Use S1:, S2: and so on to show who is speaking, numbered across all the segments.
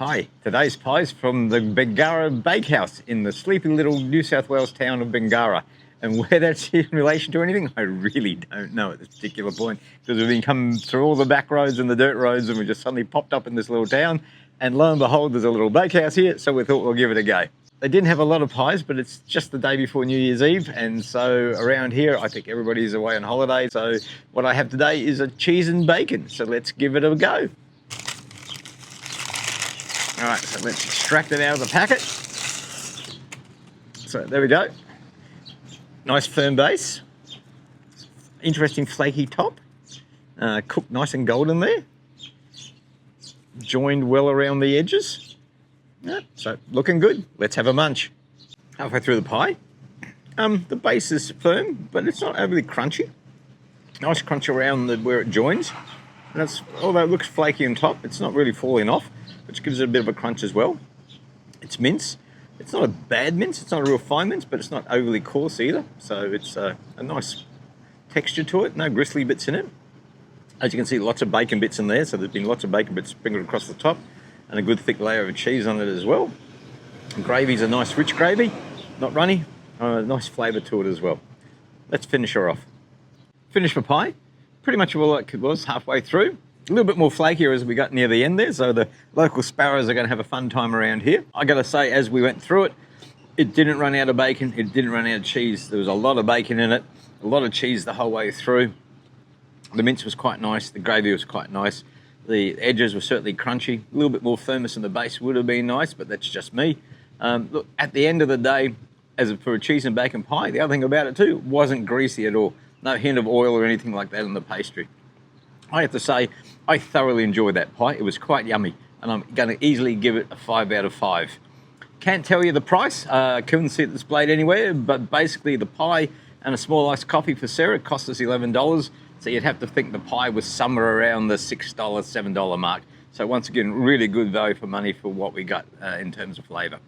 S1: Hi, today's pie's from the Bingara Bakehouse in the sleepy little New South Wales town of Bingarra. And where that's in relation to anything, I really don't know at this particular point, because we've been coming through all the back roads and the dirt roads and we just suddenly popped up in this little town, and lo and behold, there's a little bakehouse here, so we thought we'll give it a go. They didn't have a lot of pies, but it's just the day before New Year's Eve, and so around here I think everybody's away on holiday, so what I have today is a cheese and bacon, so let's give it a go. All right, so let's extract it out of the packet. So there we go. Nice firm base. Interesting flaky top. Cooked nice and golden there. Joined well around the edges. Yeah, so looking good. Let's have a munch. Halfway through the pie. The base is firm, but it's not overly crunchy. Nice crunch around where it joins. And although it looks flaky on top, it's not really falling off, which gives it a bit of a crunch as well. It's mince. It's not a bad mince. It's not a real fine mince, but it's not overly coarse either. So it's a nice texture to it. No gristly bits in it. As you can see, lots of bacon bits in there. So there's been lots of bacon bits sprinkled across the top and a good thick layer of cheese on it as well. And gravy's a nice rich gravy, not runny. Nice flavour to it as well. Let's finish her off. Finish my pie. Pretty much all like it was halfway through. A little bit more flakier as we got near the end there, so the local sparrows are going to have a fun time around here. I got to say, as we went through it, it didn't run out of bacon, it didn't run out of cheese. There was a lot of bacon in it, a lot of cheese the whole way through. The mince was quite nice, the gravy was quite nice. The edges were certainly crunchy. A little bit more firmness in the base would have been nice, but that's just me. Look, at the end of the day, for a cheese and bacon pie, the other thing about it too, wasn't greasy at all. No hint of oil or anything like that in the pastry. I have to say, I thoroughly enjoyed that pie. It was quite yummy, and I'm going to easily give it a 5 out of 5. Can't tell you the price. Couldn't see it displayed anywhere, but basically the pie and a small iced coffee for Sarah cost us $11. So you'd have to think the pie was somewhere around the $6, $7 mark. So once again, really good value for money for what we got in terms of flavour.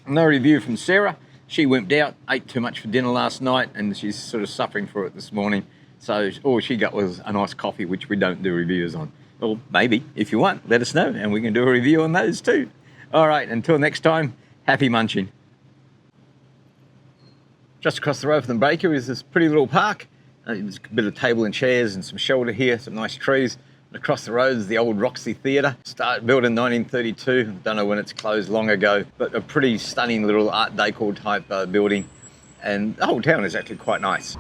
S1: No review from Sarah. She wimped out, ate too much for dinner last night, and she's sort of suffering for it this morning. So all she got was a nice coffee, which we don't do reviews on. Well, maybe, if you want, let us know, and we can do a review on those too. All right, until next time, happy munching. Just across the road from the bakery is this pretty little park. There's a bit of table and chairs and some shelter here, some nice trees. And across the road is the old Roxy Theatre. Built in 1932. Don't know when it's closed, long ago, but a pretty stunning little Art Deco type building. And the whole town is actually quite nice.